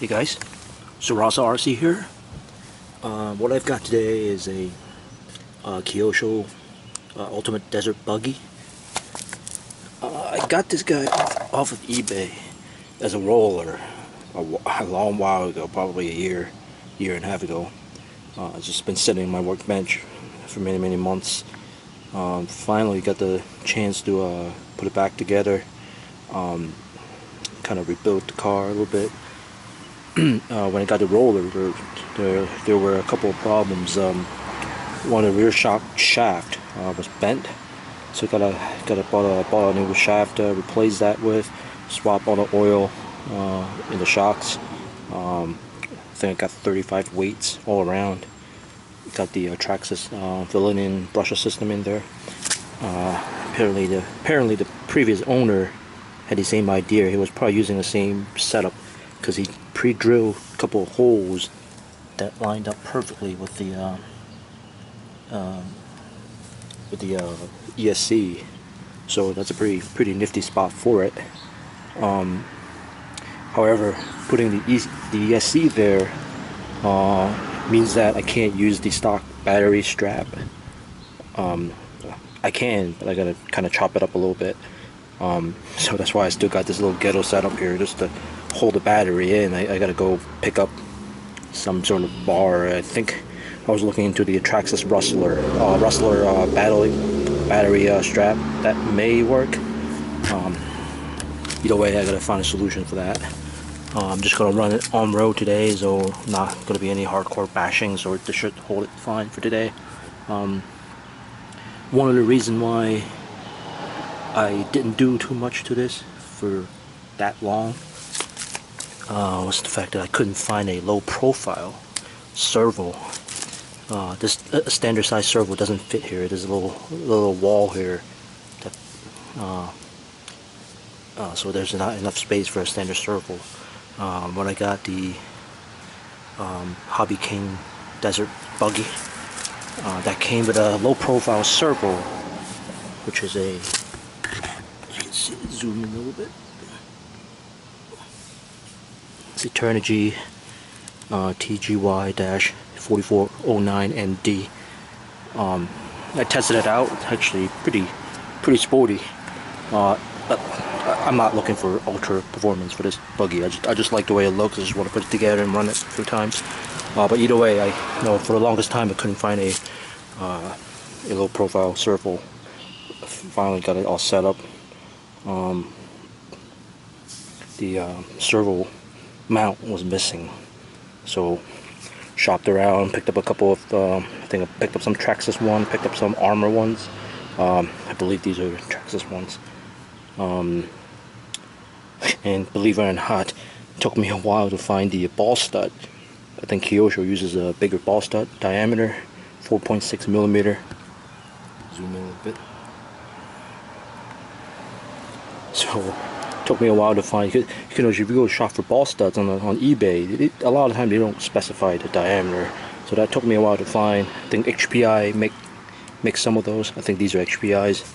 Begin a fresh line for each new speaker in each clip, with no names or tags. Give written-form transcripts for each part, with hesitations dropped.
Hey guys, Servo RC here. What I've got today is a Kyosho Ultimate Desert Buggy. I got this guy off of eBay as a roller a long while ago, probably a year and a half ago. It's just been sitting on my workbench for many months. Finally got the chance to put it back together, kind of rebuild the car a little bit. When I got the roller, there were a couple of problems. One of the rear shock shaft was bent, so bought a new shaft to replace that with. Swap all the oil in the shocks. I think I got 35 weights all around. Got the Traxxas Velineon brushless system in there. Apparently the previous owner had the same idea. He was probably using the same setup, because he pre-drilled a couple of holes that lined up perfectly with the ESC. So that's a pretty nifty spot for it. However, putting the ESC there means that I can't use the stock battery strap. I can, but I gotta kind of chop it up a little bit. So that's why I still got this little ghetto setup here, just to hold the battery in. I gotta go pick up some sort of bar. I think I was looking into the Traxxas Rustler battery strap. That may work. Either way, I gotta find a solution for that. I'm just gonna run it on road today, so not gonna be any hardcore bashing, so this should hold it fine for today. One of the reasons why I didn't do too much to this for that long was the fact that I couldn't find a low profile servo. This standard size servo doesn't fit here. There's a little wall here that, so there's not enough space for a standard servo. When I got the Hobby King Desert Buggy, that came with a low profile servo, which is a, you can see, zoom in a little bit. It's a Turnigy TGY-4409ND. I tested it out. It's actually pretty sporty. But I'm not looking for ultra performance for this buggy. I just like the way it looks. I just want to put it together and run it a few times. But either way, I know for the longest time I couldn't find a low profile servo. Finally got it all set up. The servo mount was missing, so shopped around, picked up a couple of I think I picked up some Traxxas ones, picked up some Armor ones. I believe these are Traxxas ones. And believe it or not, it took me a while to find the ball stud. I think Kyosho uses a bigger ball stud diameter, 4.6 millimeter. Zoom in a little bit. So it took me a while to find. If you go shop for ball studs on eBay, a lot of times they don't specify the diameter. So that took me a while to find. I think HPI make some of those. I think these are HPIs.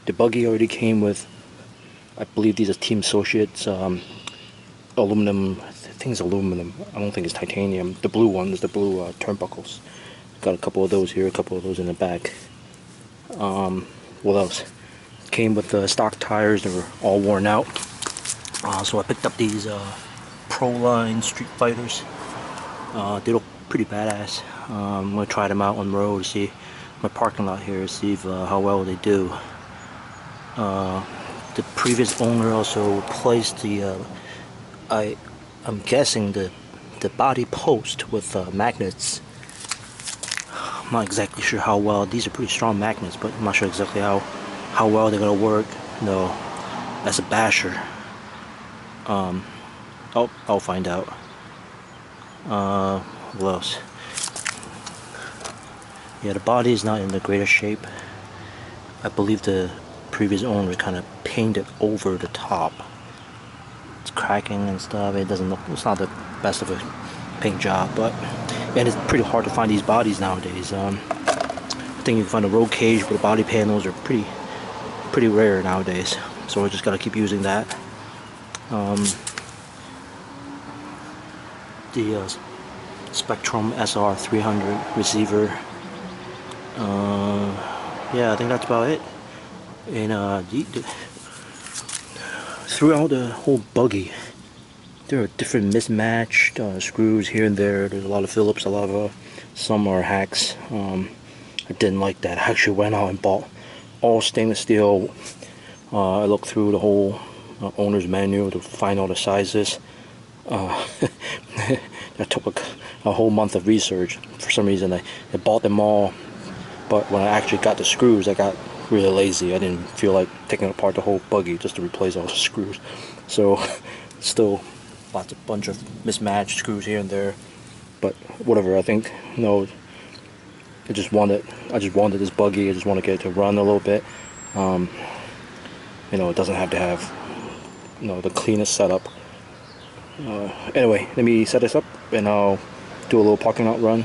The buggy already came with, I believe these are Team Associates aluminum. I think it's aluminum. I don't think it's titanium. The blue one is the blue turnbuckles. Got a couple of those here, a couple of those in the back. What else? Came with the stock tires that were all worn out. So I picked up these Proline Street Fighters. They look pretty badass. I'm gonna try them out on the road, see my parking lot here, see how well they do. The previous owner also replaced the I'm guessing the body post with magnets. I'm not exactly sure how well. These are pretty strong magnets, but I'm not sure exactly how well they're gonna work. No, that's a basher. I'll find out. What else? Yeah, the body is not in the greatest shape. I believe the previous owner kind of painted over the top. It's cracking and stuff. It doesn't look. It's not the best of a paint job, and it's pretty hard to find these bodies nowadays. I think you can find a road cage, but the body panels are pretty rare nowadays. So I just gotta keep using that. the Spektrum SR300 receiver. Yeah, I think that's about it. And throughout the whole Buggy, there are different mismatched screws here and there. There's a lot of Phillips, a lot of some are hacks. I didn't like that. I actually went out and bought all stainless steel. I looked through the whole owner's manual to find all the sizes. That took a whole month of research. For some reason I bought them all, but when I actually got the screws, I got really lazy. I didn't feel like taking apart the whole Buggy just to replace all the screws. So still bunch of mismatched screws here and there, but whatever. I think I just wanted this Buggy. I just want to get it to run a little bit. It doesn't have to have the cleanest setup. Anyway, let me set this up and I'll do a little parking lot run.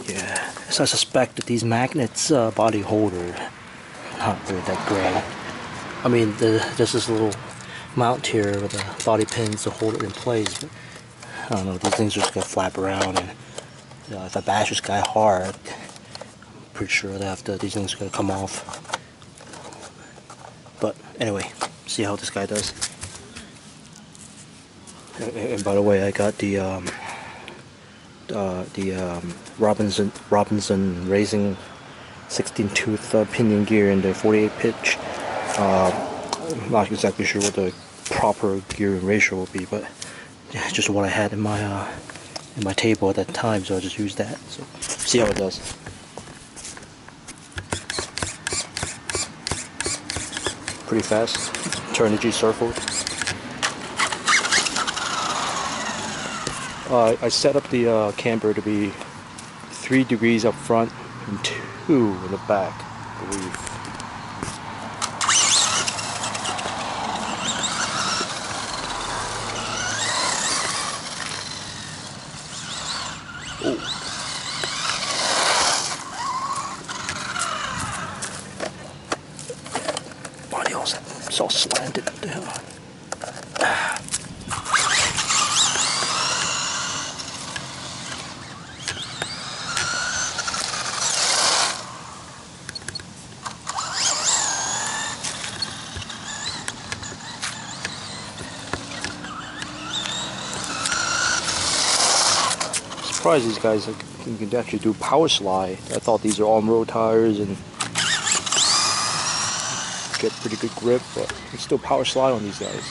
Yeah, so I suspect that these magnets body holder not really that great. I mean, there's this little mount here with the body pins to hold it in place, but I don't know, these things are just gonna flap around, and if I bash this guy hard, I'm pretty sure that these things are gonna come off. But anyway, see how this guy does. And by the way, I got the Robinson Racing 16-tooth pinion gear in the 48 pitch. I'm not exactly sure what the proper gearing ratio will be, but it's just what I had in my table at that time, so I just used that. So see how it does. Pretty fast. Turnigy Servo. I set up the camber to be 3 degrees up front and 2 in the back, I believe. Body holes, it's all slanted down. Surprised these guys you can actually do power slide. I thought these are on-road tires and get pretty good grip, but you can still power slide on these guys.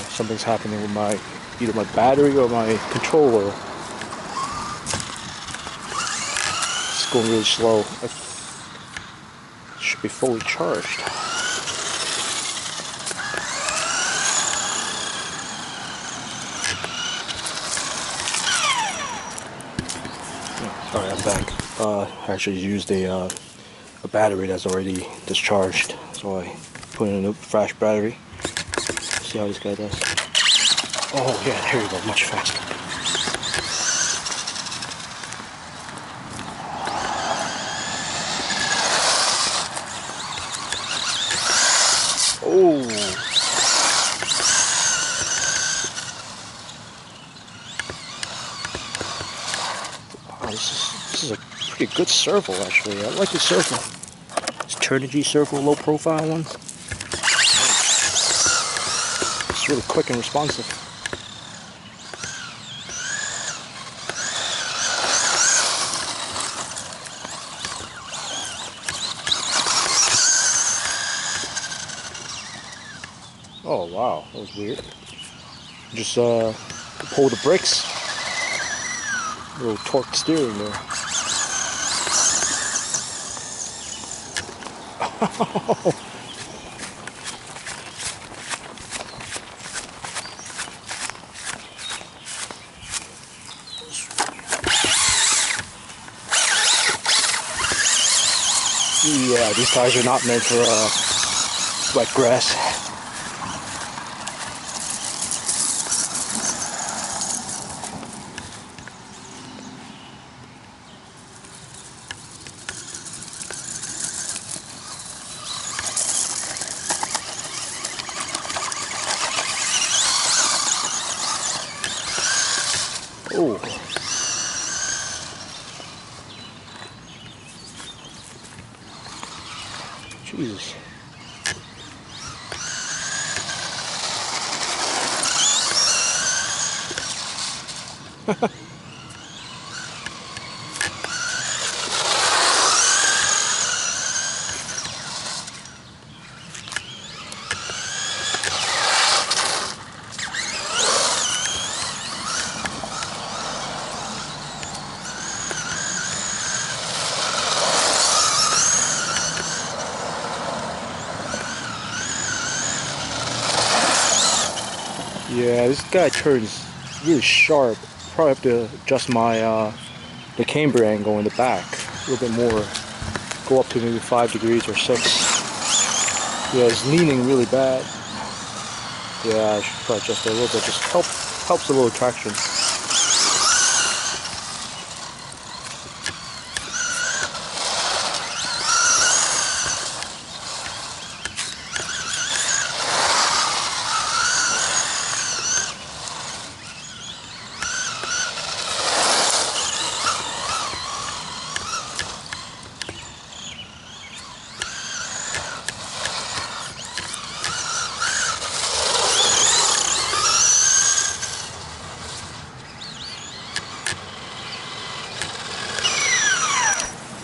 Something's happening with either my battery or my controller. It's going really slow. It should be fully charged. Alright, I'm back. I actually used a battery that's already discharged, so I put in a new fresh battery. See how this guy does. Oh yeah, there you go, much faster. Oh. Wow, this is a pretty good servo actually. I like the servo. This Turnigy servo low profile one. It's really quick and responsive. Oh wow, that was weird. Just pull the brakes. A little torque steering there. Yeah, these tires are not meant for wet grass. Oh. Jesus. Yeah, this guy turns really sharp. Probably have to adjust my the camber angle in the back a little bit more. Go up to maybe 5 degrees or 6. Yeah, it's leaning really bad. Yeah, I should probably adjust it a little bit. Just helps a little traction.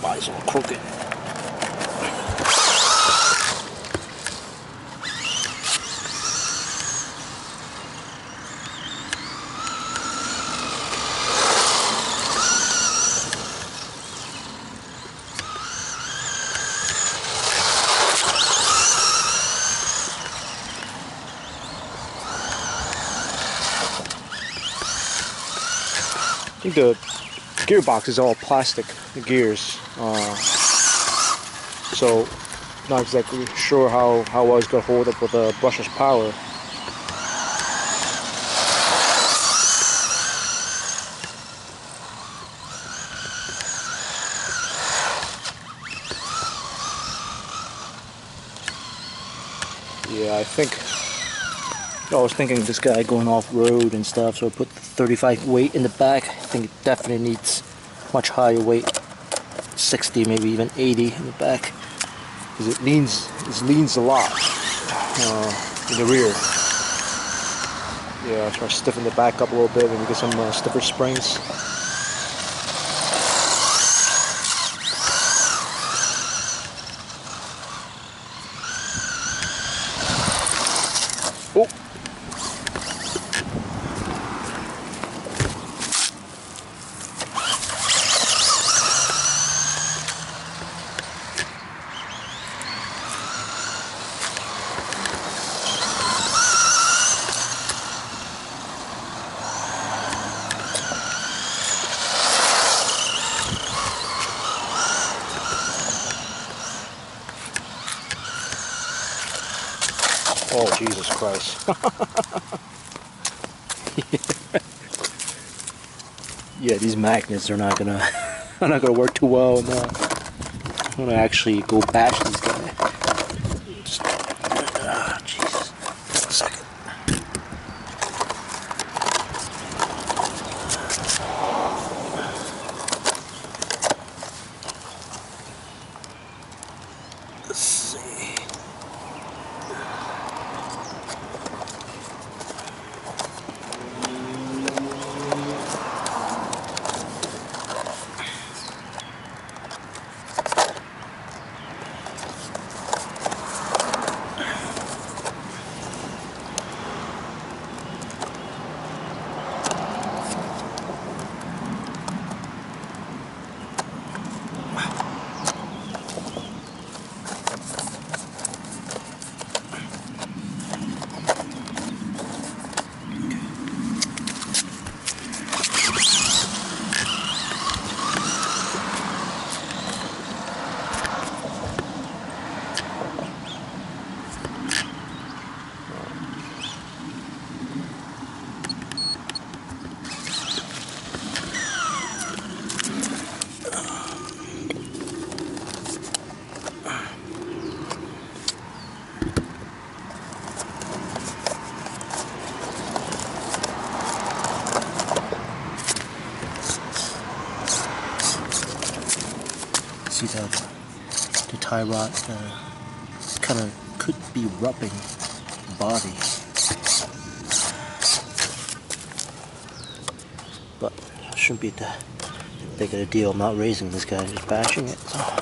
Mine's all crooked. I think the gearbox is all plastic, the gears. So not exactly sure how well it's going to hold up with a brushless power. Yeah, I was thinking this guy going off-road and stuff, so I put 35 weight in the back. I think it definitely needs much higher weight, 60, maybe even 80 in the back, because it leans a lot in the rear. Yeah, try to stiffen the back up a little bit and get some stiffer springs. Oh. Oh, Jesus Christ. Yeah, these magnets are not gonna work too well. No. I'm gonna actually go bash this guy. Jesus. Just a second. Let's see. see that the tie rod kind of could be rubbing the body, but it shouldn't be that big of a deal. I'm not raising this guy, just bashing it. So.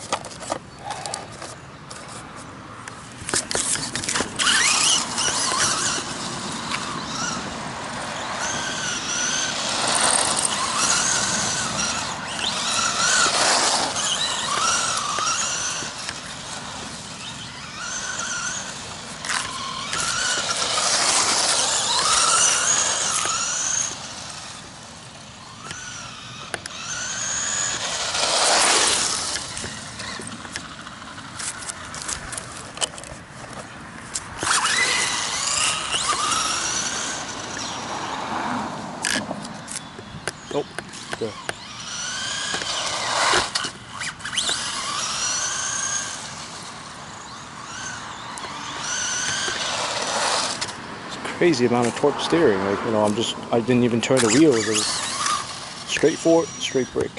Oh, there. It's a crazy amount of torque steering. Like, you know, I didn't even turn the wheels. It was straight forward, straight brake.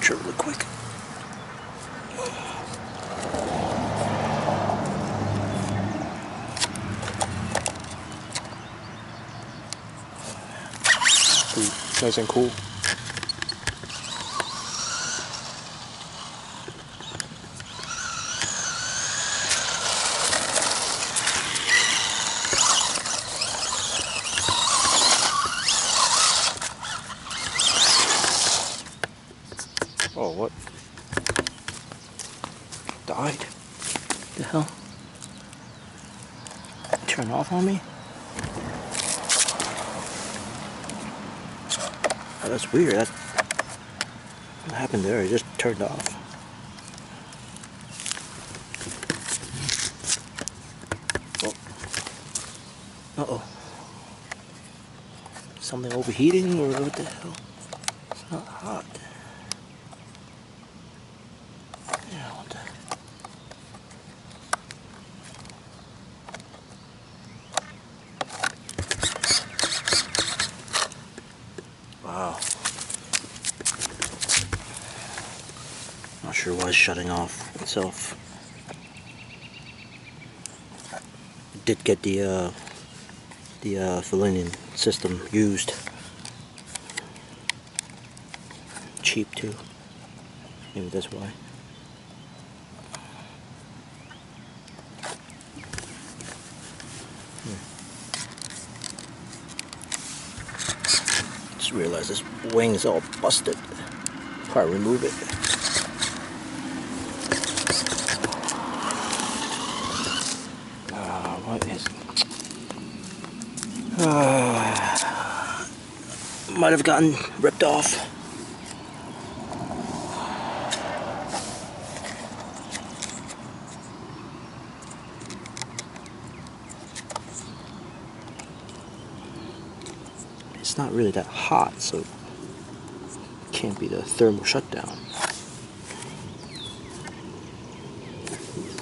Really quick. Ooh, nice and cool. Oh, what? Died? The hell? Turn off on me? Oh, that's weird. What happened there? It just turned off. Oh. Uh-oh. Something overheating or what the hell? It's not hot. Yeah, what the... Wow. Not sure why it's shutting off itself. Did get the Velineon system used. Cheap too. Maybe that's why. Just realized this wing is all busted. Probably remove it. What is... might have gotten ripped off. It's not really that hot, so it can't be the thermal shutdown.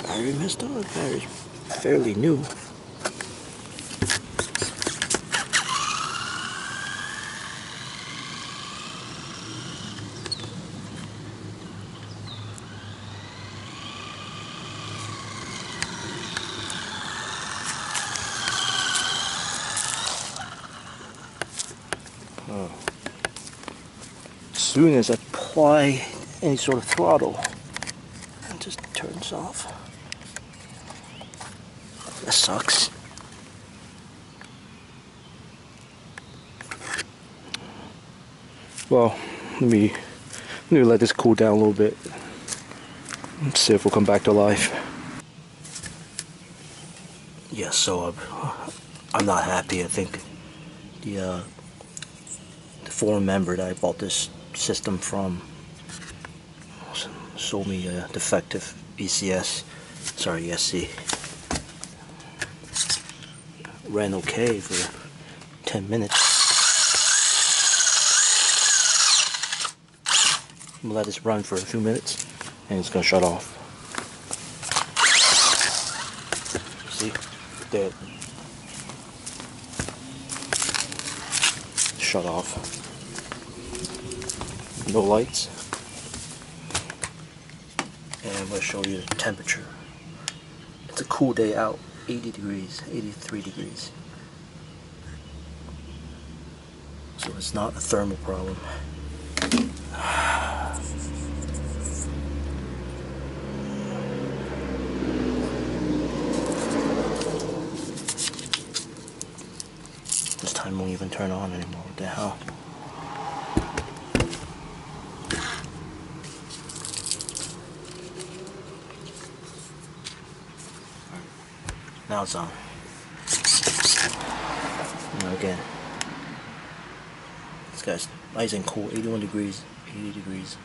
Battery messed up. Battery's fairly new. As soon as I apply any sort of throttle, it just turns off. That sucks. Well, let me let this cool down a little bit. Let's see if we'll come back to life. Yeah, so I'm not happy. I think the forum member that I bought this system from sold me a defective ECS, sorry, ESC. Ran okay for 10 minutes. I'm gonna let this run for a few minutes and it's gonna shut off. See? Dead. Shut off. No lights. And I'm gonna show you the temperature. It's a cool day out. 80 degrees, 83 degrees. So it's not a thermal problem. This time won't even turn on anymore. What the hell? Now it's on. Now again. This guy's nice and cool. 81 degrees, 80 degrees.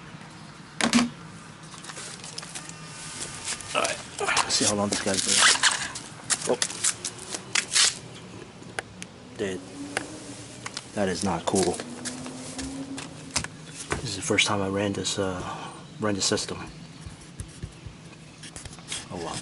Alright, let's see how long this guy's been. Oh. Dead. That is not cool. This is the first time I ran this system. Oh wow.